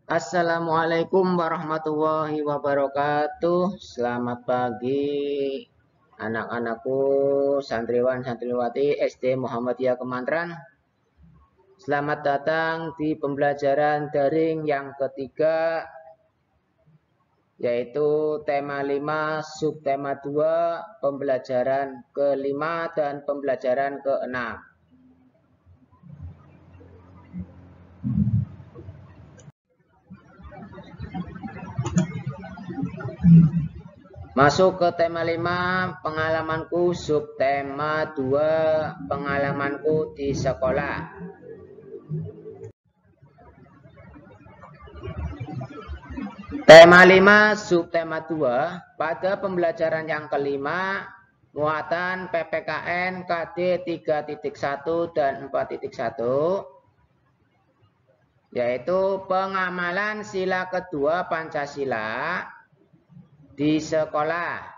Assalamualaikum warahmatullahi wabarakatuh. Selamat pagi anak-anakku, santriwan santriwati SD Muhammadiyah Kemantran. Selamat datang di pembelajaran daring yang ketiga, yaitu tema 5, subtema 2, pembelajaran ke-5 dan pembelajaran ke-6. Masuk ke tema 5, pengalamanku, subtema 2, pengalamanku di sekolah. Tema 5, subtema 2, pada pembelajaran yang kelima, muatan PPKN KD 3.1 dan 4.1, yaitu pengamalan sila kedua Pancasila di sekolah.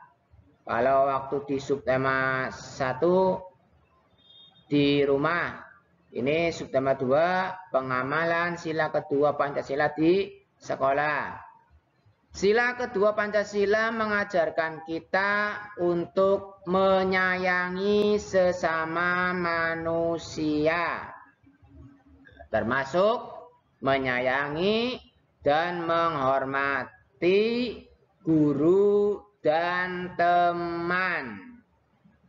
Kalau waktu di subtema 1 di rumah, ini subtema 2, pengamalan sila kedua Pancasila di sekolah. Sila kedua Pancasila mengajarkan kita untuk menyayangi sesama manusia, termasuk menyayangi dan menghormati guru dan teman.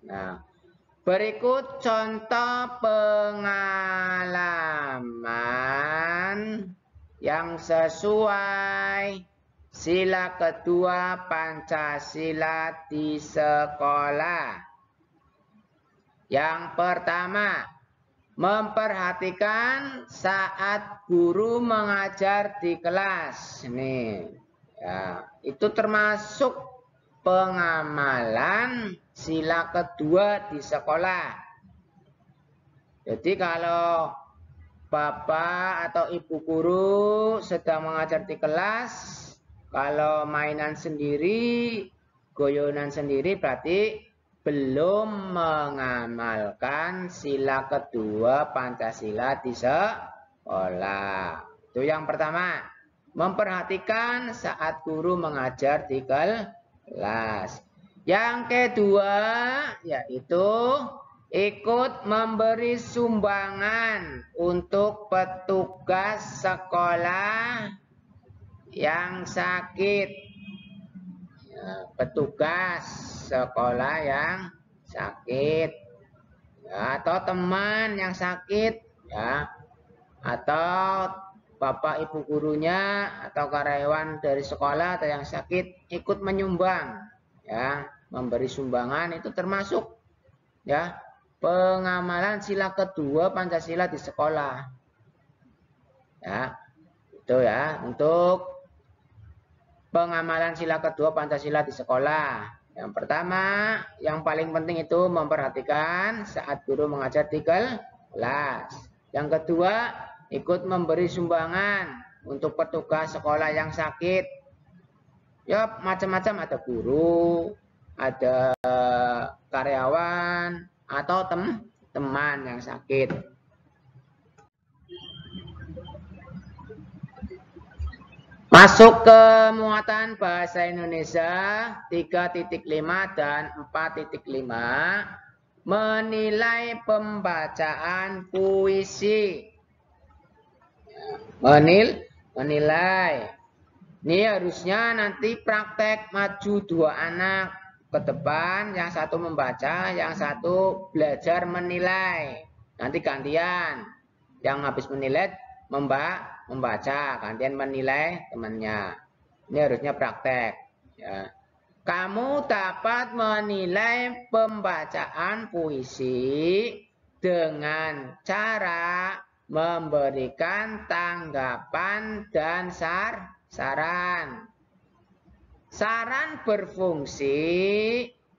Nah, berikut contoh pengalaman yang sesuai sila kedua Pancasila di sekolah. Yang pertama, memperhatikan saat guru mengajar di kelas. Nih, ya, itu termasuk pengamalan sila kedua di sekolah. Jadi kalau Bapak atau Ibu guru sedang mengajar di kelas, kalau mainan sendiri, goyonan sendiri, berarti belum mengamalkan sila kedua Pancasila di sekolah. Itu yang pertama. Memperhatikan saat guru mengajar di kelas. Yang kedua, yaitu ikut memberi sumbangan untuk petugas sekolah yang sakit. Ya, petugas sekolah yang sakit, ya, atau teman yang sakit, ya, atau bapak ibu gurunya atau karyawan dari sekolah atau yang sakit ikut menyumbang, ya, memberi sumbangan, itu termasuk, ya, pengamalan sila kedua Pancasila di sekolah. Ya, itu ya, untuk pengamalan sila kedua Pancasila di sekolah. Yang pertama, yang paling penting itu memperhatikan saat guru mengajar di kelas. Yang kedua, ikut memberi sumbangan untuk petugas sekolah yang sakit. Ya, macam-macam, ada guru, ada karyawan, atau teman yang sakit. Masuk ke muatan bahasa Indonesia 3.5 dan 4.5, menilai pembacaan puisi. Menilai. Ini harusnya nanti praktek maju dua anak ke depan, yang satu membaca, yang satu belajar menilai. Nanti gantian, yang habis menilai membaca, gantian menilai temannya. Ini harusnya praktek, ya. Kamu dapat menilai pembacaan puisi dengan cara memberikan tanggapan dan saran. Saran berfungsi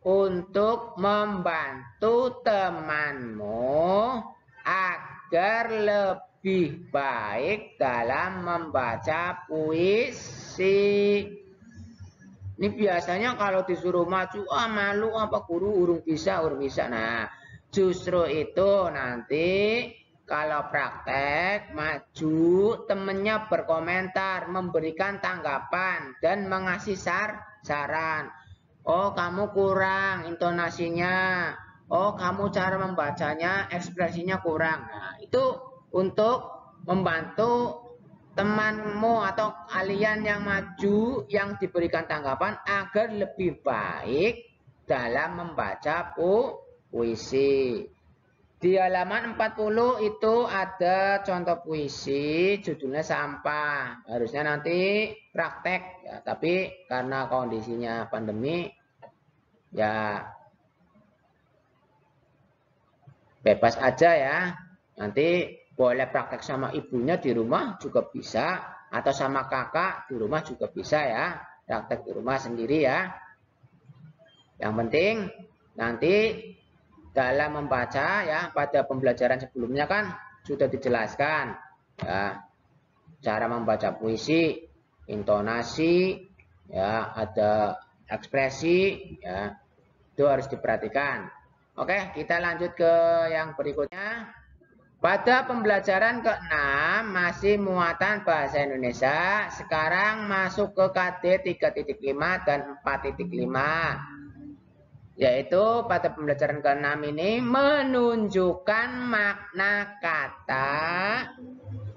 untuk membantu temanmu agar lebih baik dalam membaca puisi. Ini biasanya kalau disuruh maju, malu apa guru, urung bisa. Nah, justru itu nanti Kalau praktek, maju, temennya berkomentar, memberikan tanggapan, dan mengasih saran. Oh, kamu kurang intonasinya. Oh, kamu cara membacanya, ekspresinya kurang. Nah, itu untuk membantu temanmu atau kalian yang maju, yang diberikan tanggapan agar lebih baik dalam membaca puisi. Di halaman 40 itu ada contoh puisi, judulnya Sampah. Harusnya nanti praktek, ya, tapi karena kondisinya pandemi, ya bebas aja ya. Nanti boleh praktek sama ibunya di rumah juga bisa, atau sama kakak di rumah juga bisa ya. Praktek di rumah sendiri ya. Yang penting nanti dalam membaca ya, pada pembelajaran sebelumnya kan sudah dijelaskan ya, cara membaca puisi, intonasi ya, ada ekspresi ya, itu harus diperhatikan. Oke, kita lanjut ke yang berikutnya. Pada pembelajaran ke-6 masih muatan bahasa Indonesia, sekarang masuk ke KD 3.5 dan 4.5. Yaitu pada pembelajaran ke-6 ini menunjukkan makna kata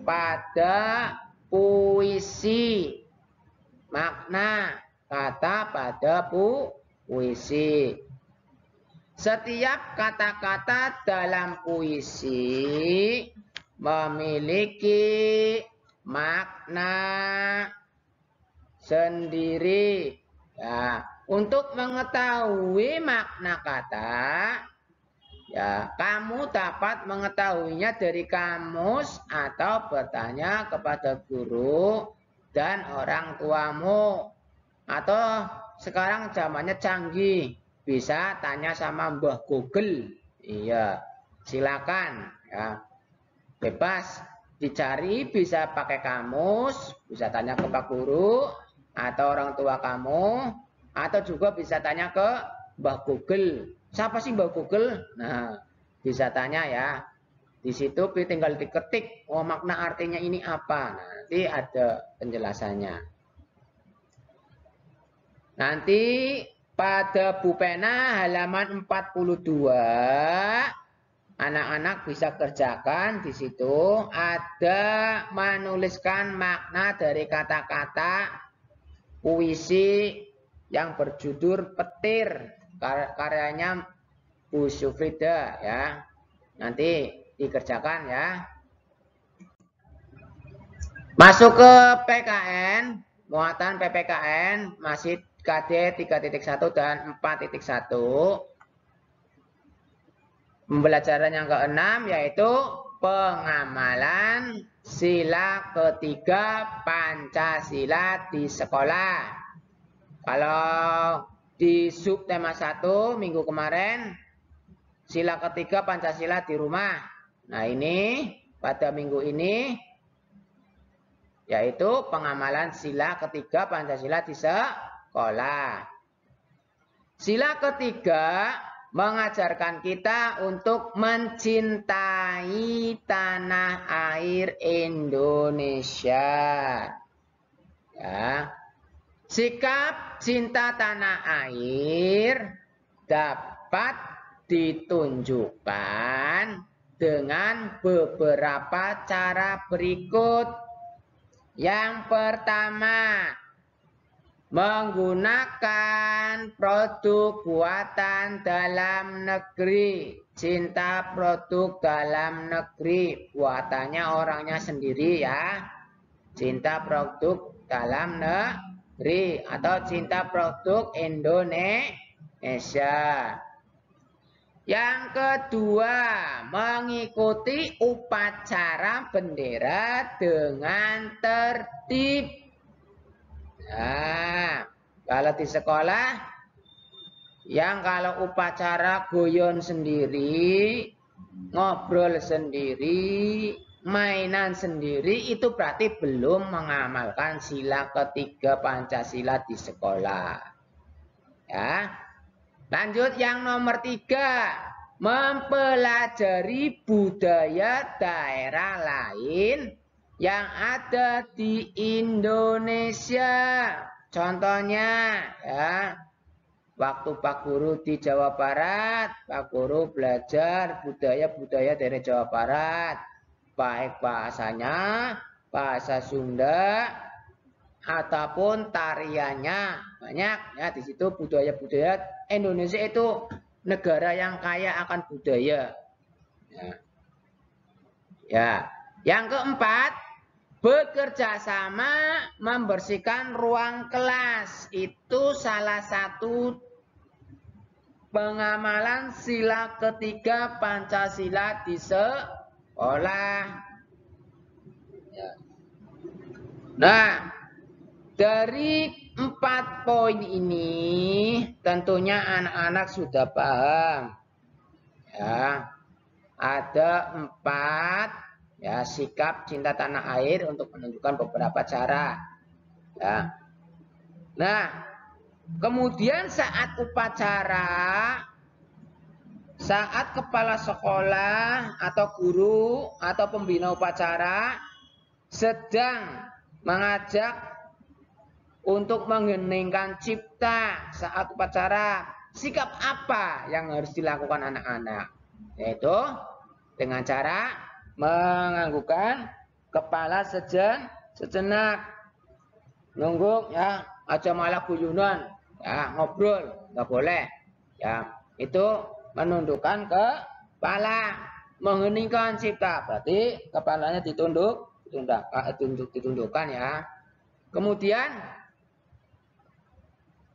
pada puisi. Makna kata pada puisi. Setiap kata-kata dalam puisi memiliki makna sendiri. Ya, untuk mengetahui makna kata, ya, kamu dapat mengetahuinya dari kamus atau bertanya kepada guru dan orang tuamu. Atau sekarang zamannya canggih, bisa tanya sama Mbah Google. Iya, silakan ya. Bebas dicari, bisa pakai kamus, bisa tanya ke Pak Guru atau orang tua kamu, atau juga bisa tanya ke Mbah Google. Siapa sih Mbah Google? Nah, bisa tanya ya. Di situ tinggal diketik, oh makna artinya ini apa. Nah, nanti ada penjelasannya. Nanti pada Bu Pena halaman 42, anak-anak bisa kerjakan di situ ada menuliskan makna dari kata-kata puisi yang berjudul Petir, karyanya Bu Sufrida ya. Nanti dikerjakan ya. Masuk ke PKN, muatan PPKN masih KD 3.1 dan 4.1. Pembelajaran yang ke-6 yaitu pengamalan sila ketiga Pancasila di sekolah. Kalau di subtema 1 minggu kemarin, sila ketiga Pancasila di rumah. Nah ini pada minggu ini yaitu pengamalan sila ketiga Pancasila di sekolah. Sila ketiga mengajarkan kita untuk mencintai tanah air Indonesia. Ya. Sikap cinta tanah air dapat ditunjukkan dengan beberapa cara berikut. Yang pertama, menggunakan produk buatan dalam negeri. Cinta produk dalam negeri, buatannya orangnya sendiri ya. Cinta produk dalam negeri atau cinta produk Indonesia. Yang kedua, mengikuti upacara bendera dengan tertib. Nah, kalau di sekolah, yang kalau upacara guyon sendiri, ngobrol sendiri, mainan sendiri, itu berarti belum mengamalkan sila ketiga Pancasila di sekolah. Ya. Lanjut yang nomor 3. mempelajari budaya daerah lain yang ada di Indonesia. Contohnya ya, waktu Pak Guru di Jawa Barat, Pak Guru belajar budaya-budaya dari Jawa Barat, baik bahasanya, bahasa Sunda, ataupun tariannya. Banyak ya, di situ budaya-budaya. Indonesia itu negara yang kaya akan budaya. Ya. Yang keempat, bekerja sama membersihkan ruang kelas. Itu salah satu pengamalan sila ketiga Pancasila di sekolah. Nah, dari 4 poin ini tentunya anak-anak sudah paham. Ya. Ada 4 ya, sikap cinta tanah air untuk menunjukkan beberapa cara. Ya. Nah, kemudian saat upacara, saat kepala sekolah atau guru atau pembina upacara sedang mengajak untuk mengheningkan cipta saat upacara, sikap apa yang harus dilakukan anak-anak? Yaitu dengan cara menganggukkan kepala sejenak, nungguk ya, aja malah guyunan ya, ngobrol nggak boleh ya, itu menundukkan kepala, mengheningkan cipta, berarti kepalanya ditundukkan ya. Kemudian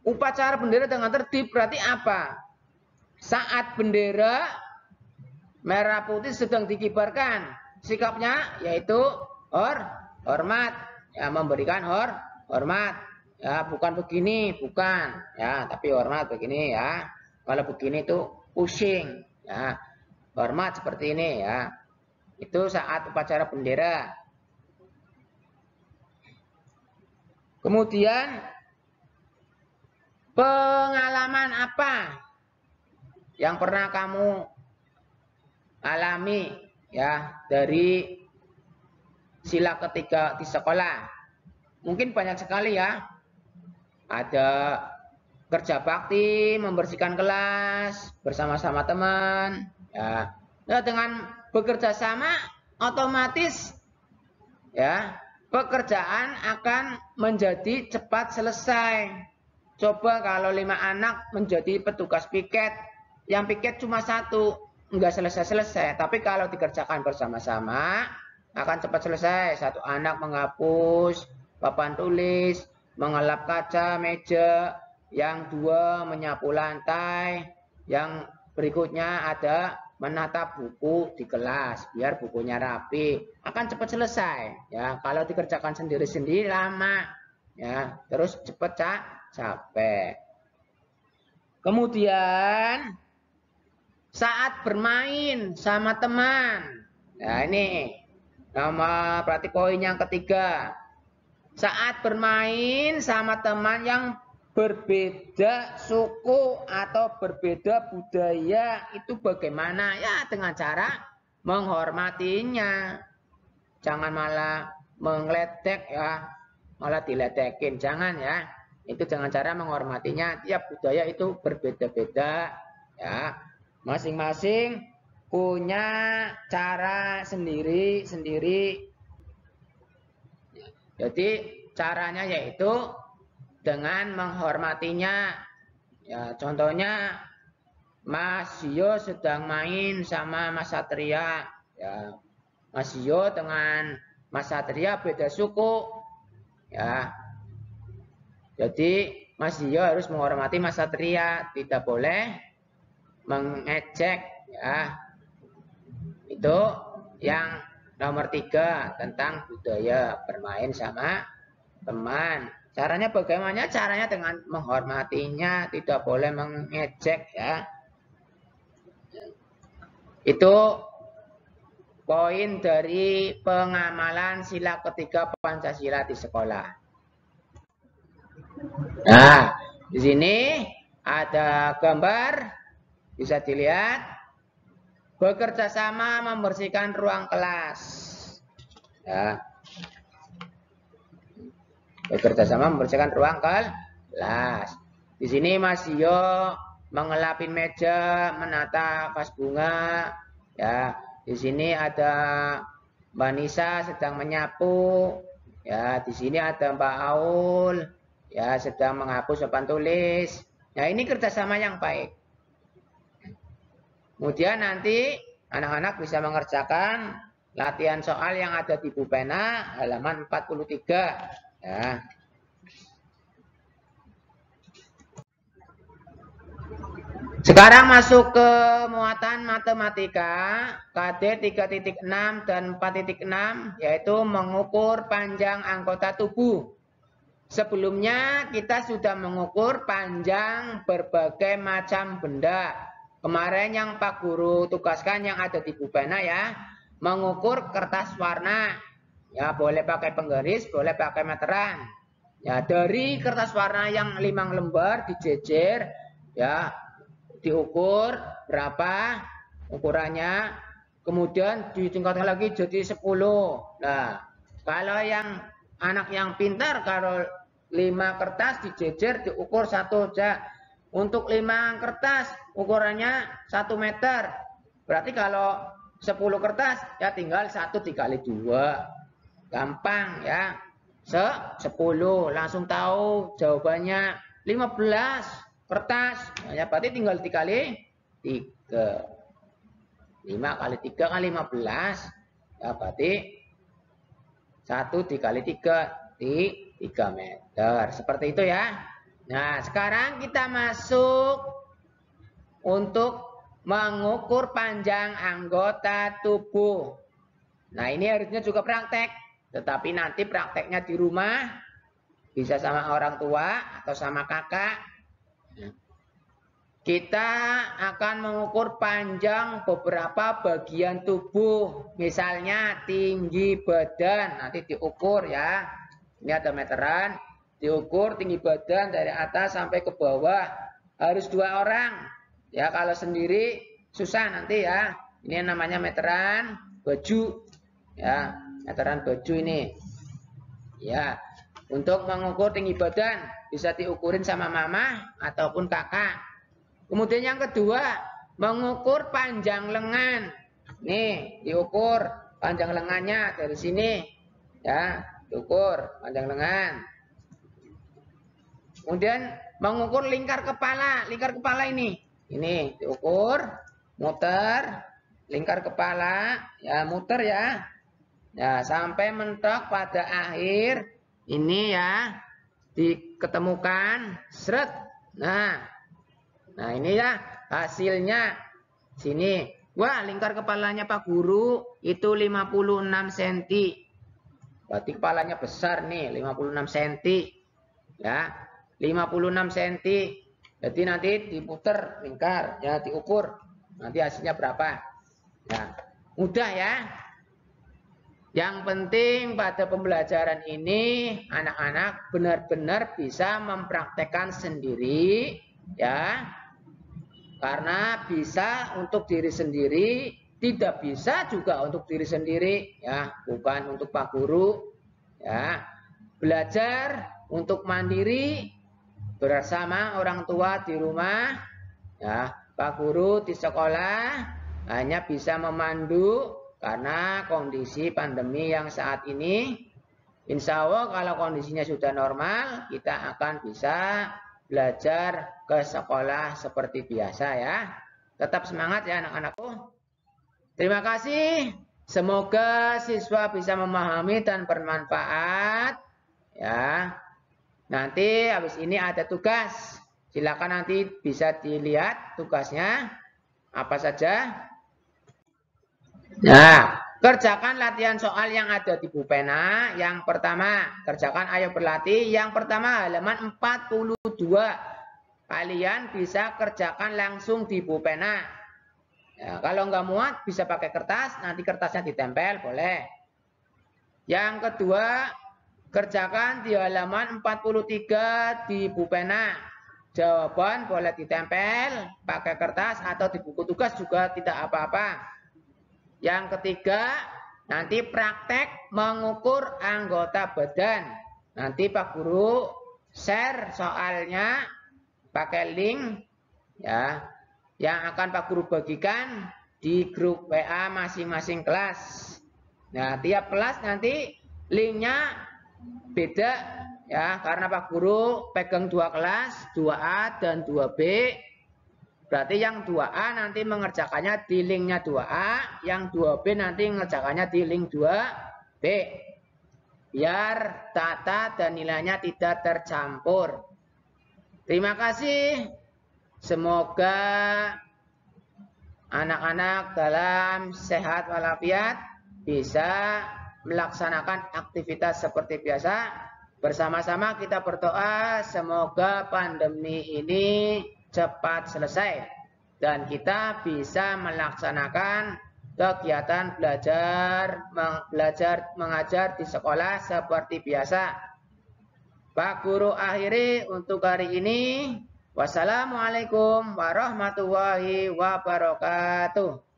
upacara bendera dengan tertib berarti apa? Saat bendera merah putih sedang dikibarkan, sikapnya yaitu hormat, ya, memberikan hormat, ya, bukan begini, bukan, ya, tapi hormat begini ya. Kalau begini itu pusing, ya, hormat seperti ini ya. Itu saat upacara bendera. Kemudian pengalaman apa yang pernah kamu alami ya dari sila ketiga di sekolah? Mungkin banyak sekali ya. Ada kerja bakti, membersihkan kelas bersama-sama teman ya. Nah, dengan bekerja sama otomatis ya, pekerjaan akan menjadi cepat selesai. Coba kalau 5 anak menjadi petugas piket, yang piket cuma 1, enggak selesai-selesai. Tapi kalau dikerjakan bersama-sama, akan cepat selesai. 1 anak menghapus papan tulis, mengelap kaca meja, yang 2 menyapu lantai, yang berikutnya ada menata buku di kelas biar bukunya rapi. Akan cepat selesai. Ya, kalau dikerjakan sendiri-sendiri lama. Ya, terus cepat capek. Kemudian saat bermain sama teman. Nah, ini nama berarti poin yang ketiga. Saat bermain sama teman yang berbeda suku atau berbeda budaya, itu bagaimana? Ya, dengan cara menghormatinya. Jangan malah mengledek ya, malah diledekin. Jangan ya. Itu dengan cara menghormatinya. Tiap budaya itu berbeda-beda ya. Masing-masing punya cara sendiri-sendiri. Jadi caranya yaitu dengan menghormatinya. Ya, contohnya Mas Yo sedang main sama Mas Satria. Ya, Mas Yo dengan Mas Satria beda suku. Ya, jadi Mas Yo harus menghormati Mas Satria, tidak boleh mengejek ya. Itu yang nomor 3 tentang budaya bermain sama teman. Caranya bagaimana? Caranya dengan menghormatinya, tidak boleh mengejek ya. Itu poin dari pengamalan sila ketiga Pancasila di sekolah. Nah, di sini ada gambar, bisa dilihat bekerja sama membersihkan ruang kelas. Ya. Bekerja sama membersihkan ruang kelas. Di sini Mas Yo mengelapin meja, menata vas bunga. Ya, di sini ada Mbak Nisa sedang menyapu. Ya, di sini ada Mbak Aul. Ya, sedang menghapus papan tulis. Nah, ini kerjasama yang baik. Kemudian nanti anak-anak bisa mengerjakan latihan soal yang ada di buku pena halaman 43. Ya. Sekarang masuk ke muatan matematika KD 3.6 dan 4.6 yaitu mengukur panjang anggota tubuh. Sebelumnya kita sudah mengukur panjang berbagai macam benda. Kemarin yang Pak Guru tugaskan yang ada di buku pena ya, mengukur kertas warna. Ya, boleh pakai penggaris, boleh pakai meteran. Ya, dari kertas warna yang 5 lembar dijejer ya, diukur berapa ukurannya, kemudian ditingkatkan lagi jadi 10. Nah, kalau yang anak yang pintar, kalau 5 kertas dijejer diukur 1 aja. Untuk 5 kertas ukurannya 1 meter. Berarti kalau 10 kertas ya tinggal 1 dikali 2. Gampang ya. 10 langsung tahu jawabannya 15 kertas. Ya berarti tinggal dikali 3. 5 kali 3 kan 15. Ya berarti 1 dikali 3 di 3 meter. Seperti itu ya. Nah, sekarang kita masuk untuk mengukur panjang anggota tubuh. Nah, ini harusnya juga praktek. Tetapi nanti prakteknya di rumah. Bisa sama orang tua atau sama kakak. Kita akan mengukur panjang beberapa bagian tubuh. Misalnya tinggi badan. Nanti diukur ya. Ini ada meteran. Diukur tinggi badan dari atas sampai ke bawah. Harus 2 orang. Ya, kalau sendiri susah nanti ya. Ini namanya meteran baju. Ya, meteran baju ini. Ya, untuk mengukur tinggi badan bisa diukurin sama mama ataupun kakak. Kemudian yang kedua, mengukur panjang lengan. Nih, diukur panjang lengannya dari sini. Ya, diukur panjang lengan. Kemudian mengukur lingkar kepala. Lingkar kepala ini diukur, muter, lingkar kepala, ya muter ya. Ya, sampai mentok pada akhir ini ya diketemukan seret. Nah ini ya hasilnya sini. Wah, lingkar kepalanya Pak Guru itu 56 cm. Berarti kepalanya besar nih, 56 cm. Ya, 56 cm. Jadi nanti diputer lingkar, ya diukur. Nanti hasilnya berapa? Nah, mudah ya. Yang penting pada pembelajaran ini anak-anak benar-benar bisa mempraktekkan sendiri ya. Karena bisa untuk diri sendiri, tidak bisa juga untuk diri sendiri ya, bukan untuk Pak Guru ya. Belajar untuk mandiri bersama orang tua di rumah ya. Pak Guru di sekolah hanya bisa memandu karena kondisi pandemi yang saat ini. Insya Allah kalau kondisinya sudah normal, kita akan bisa belajar ke sekolah seperti biasa ya. Tetap semangat ya anak-anakku. Terima kasih. Semoga siswa bisa memahami dan bermanfaat ya. Nanti habis ini ada tugas. Silakan nanti bisa dilihat tugasnya apa saja. Nah, kerjakan latihan soal yang ada di buku pena. Yang pertama, kerjakan ayo berlatih. Yang pertama halaman 42. Kalian bisa kerjakan langsung di buku pena. Ya, kalau nggak muat bisa pakai kertas, nanti kertasnya ditempel, boleh. Yang kedua, kerjakan di halaman 43 di buku pena. Jawaban boleh ditempel pakai kertas atau di buku tugas juga tidak apa-apa. Yang ketiga, nanti praktek mengukur anggota badan. Nanti Pak Guru share soalnya pakai link ya yang akan Pak Guru bagikan di grup WA masing-masing kelas. Nah, tiap kelas nanti linknya beda ya, karena Pak Guru pegang 2 kelas, 2A dan 2B. Berarti yang 2A nanti mengerjakannya di linknya 2A, yang 2B nanti mengerjakannya di link 2B. Biar tata dan nilainya tidak tercampur. Terima kasih. Semoga anak-anak dalam sehat walafiat bisa melaksanakan aktivitas seperti biasa. Bersama-sama kita berdoa semoga pandemi ini cepat selesai dan kita bisa melaksanakan kegiatan belajar mengajar di sekolah seperti biasa. Pak Guru akhiri untuk hari ini. Wassalamualaikum warahmatullahi wabarakatuh.